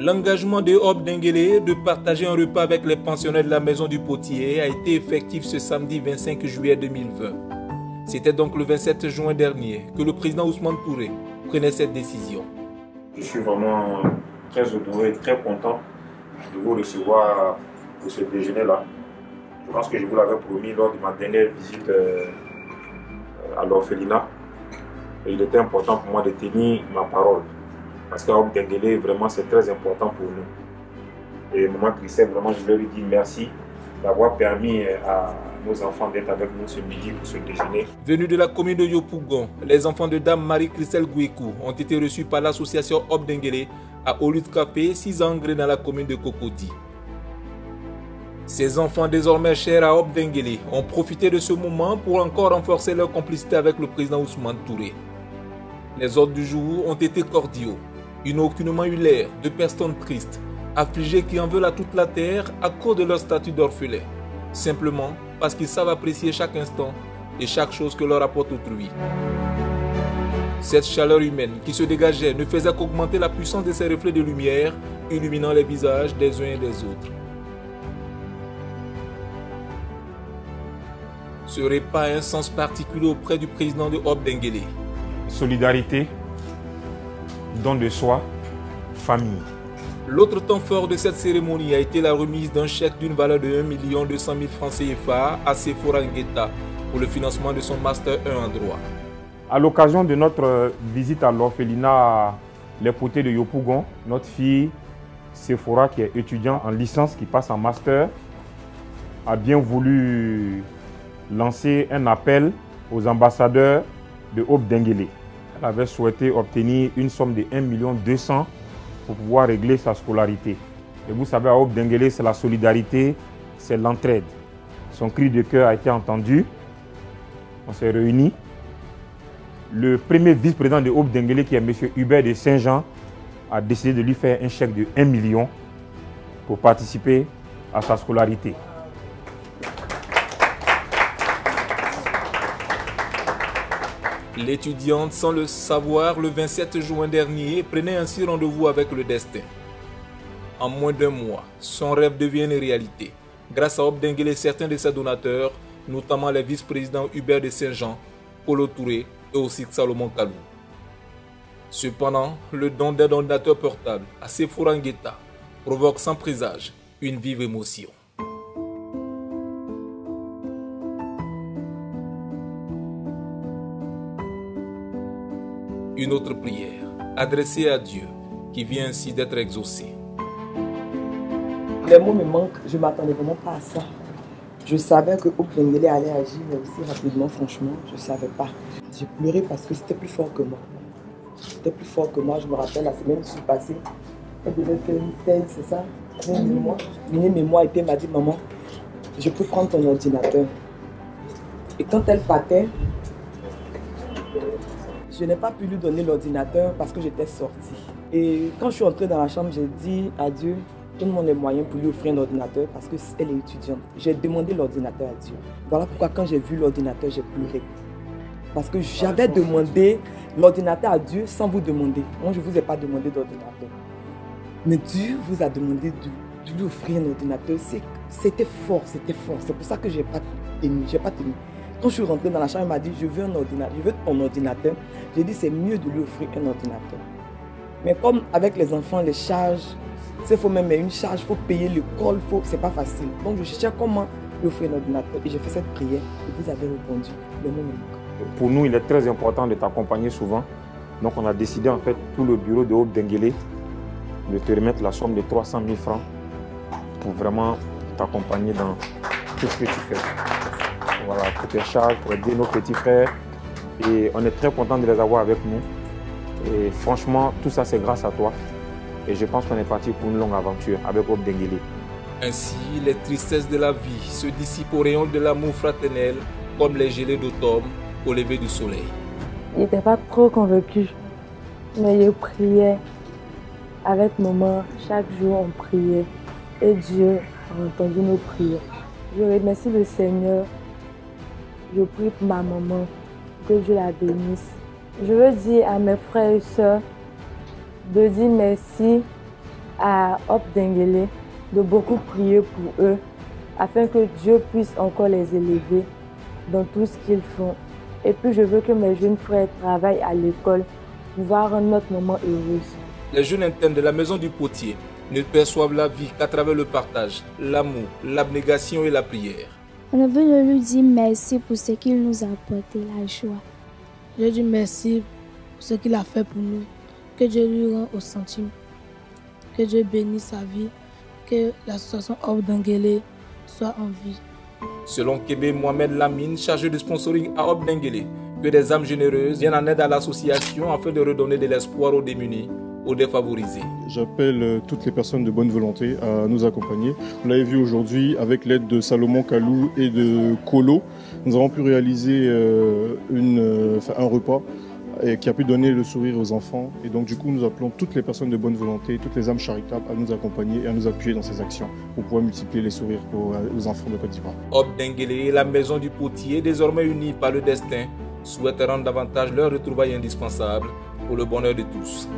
L'engagement de Hope Denguélé de partager un repas avec les pensionnaires de la maison du potier a été effectif ce samedi 25 juillet 2020. C'était donc le 27 juin dernier que le président Ousmane Touré prenait cette décision. Je suis vraiment très honoré, très content de vous recevoir pour ce déjeuner-là. Je pense que je vous l'avais promis lors de ma dernière visite à l'orphelinat. Et il était important pour moi de tenir ma parole. Parce qu'à Hope Denguélé, vraiment, c'est très important pour nous. Et Maman Christelle, vraiment, je leur dis merci d'avoir permis à nos enfants d'être avec nous ce midi pour ce déjeuner. Venus de la commune de Yopougon, les enfants de Dame Marie-Christelle Gouékou ont été reçus par l'association Hope Denguélé à Olut Café, 6 Angres dans la commune de Cocody. Ces enfants désormais chers à Hope Denguélé ont profité de ce moment pour encore renforcer leur complicité avec le président Ousmane Touré. Les ordres du jour ont été cordiaux. Ils n'ont aucunement eu l'air de personnes tristes, affligées qui en veulent à toute la terre à cause de leur statut d'orphelin, simplement parce qu'ils savent apprécier chaque instant et chaque chose que leur apporte autrui. Cette chaleur humaine qui se dégageait ne faisait qu'augmenter la puissance de ces reflets de lumière, illuminant les visages des uns et des autres. Ce repas a un sens particulier auprès du président de Hope Denguélé. Solidarité, don de soi, famille. L'autre temps fort de cette cérémonie a été la remise d'un chèque d'une valeur de 1 200 000 francs CFA à Sephora Ngueta pour le financement de son Master 1 en droit. À l'occasion de notre visite à l'orphelinat Les Potés de Yopougon, notre fille Sephora, qui est étudiante en licence, qui passe en Master, a bien voulu lancer un appel aux ambassadeurs de Hope Denguélé. Elle avait souhaité obtenir une somme de 1 200 000 pour pouvoir régler sa scolarité. Et vous savez, à Hope Denguélé, c'est la solidarité, c'est l'entraide. Son cri de cœur a été entendu. On s'est réunis. Le premier vice-président de Hope Denguélé, qui est M. Hubert de Saint-Jean, a décidé de lui faire un chèque de 1 million pour participer à sa scolarité. L'étudiante, sans le savoir, le 27 juin dernier, prenait ainsi rendez-vous avec le destin. En moins d'1 mois, son rêve devient une réalité. Grâce à Hope Denguélé, certains de ses donateurs, notamment les vice-présidents Hubert de Saint-Jean, Polo Touré et aussi Salomon Kalou. Cependant, le don d'un ordinateur portable à Sephora Ngueta provoque sans présage une vive émotion. Une autre prière, adressée à Dieu, qui vient ainsi d'être exaucée. Les mots me manquent, je ne m'attendais vraiment pas à ça. Je savais que Hope Denguélé allait agir, mais aussi rapidement, franchement, je ne savais pas. J'ai pleuré parce que c'était plus fort que moi. C'était plus fort que moi, je me rappelle, la semaine qui s'est passée, elle devait faire une thèse, c'est ça, une mémoire, et puis elle m'a dit, maman, je peux prendre ton ordinateur. Et quand elle partait, je n'ai pas pu lui donner l'ordinateur parce que j'étais sortie. Et quand je suis entrée dans la chambre, j'ai dit à Dieu, donne-moi les moyens pour lui offrir un ordinateur parce qu'elle est étudiante. J'ai demandé l'ordinateur à Dieu. Voilà pourquoi quand j'ai vu l'ordinateur, j'ai pleuré. Parce que j'avais demandé l'ordinateur à Dieu sans vous demander. Moi, je ne vous ai pas demandé d'ordinateur. Mais Dieu vous a demandé de lui offrir un ordinateur. C'était fort, c'était fort. C'est pour ça que je n'ai pas tenu. Quand je suis rentrée dans la chambre, il m'a dit, je veux un ordinateur, je veux ton ordinateur. J'ai dit, c'est mieux de lui offrir un ordinateur. Mais comme avec les enfants, les charges, il faut même une charge, il faut payer l'école, c'est pas facile. Donc je cherchais comment lui offrir un ordinateur et j'ai fait cette prière et vous avez répondu. Le mot me manque. Pour nous, il est très important de t'accompagner souvent. Donc on a décidé en fait, tout le bureau de Hope Denguélé, de te remettre la somme de 300 000 francs pour vraiment t'accompagner dans tout ce que tu fais. Voilà, pour tes charges, pour aider nos petits frères. Et on est très content de les avoir avec nous. Et franchement, tout ça, c'est grâce à toi. Et je pense qu'on est parti pour une longue aventure avec Hope Denguélé. Ainsi, les tristesses de la vie se dissipent au rayon de l'amour fraternel, comme les gelées d'automne au lever du soleil. Il n'était pas trop convaincu, mais il priait. Avec maman, chaque jour, on priait. Et Dieu a entendu nos prières. Je remercie le Seigneur. Je prie pour ma maman, que Dieu la bénisse. Je veux dire à mes frères et sœurs de dire merci à Hop Dengele de beaucoup prier pour eux afin que Dieu puisse encore les élever dans tout ce qu'ils font. Et puis je veux que mes jeunes frères travaillent à l'école pour pouvoir rendre notre maman heureuse. Les jeunes internes de la maison du potier ne perçoivent la vie qu'à travers le partage, l'amour, l'abnégation et la prière. On veut lui dire merci pour ce qu'il nous a apporté, la joie. Je dis merci pour ce qu'il a fait pour nous. Que Dieu lui rende au centime. Que Dieu bénisse sa vie. Que l'association Hop Dengele soit en vie. Selon Kébé Mohamed Lamine, chargé de sponsoring à Hop Dengele, que des âmes généreuses viennent en aide à l'association afin de redonner de l'espoir aux démunis, aux défavorisés. J'appelle toutes les personnes de bonne volonté à nous accompagner. Vous l'avez vu aujourd'hui avec l'aide de Salomon Kalou et de Kolo. Nous avons pu réaliser un repas qui a pu donner le sourire aux enfants. Et donc du coup, nous appelons toutes les personnes de bonne volonté, toutes les âmes charitables à nous accompagner et à nous appuyer dans ces actions pour pouvoir multiplier les sourires aux enfants de Côte d'Ivoire. Hop Dengele et la maison du potier, désormais unis par le destin, souhaitent rendre davantage leur retrouvailles indispensables pour le bonheur de tous.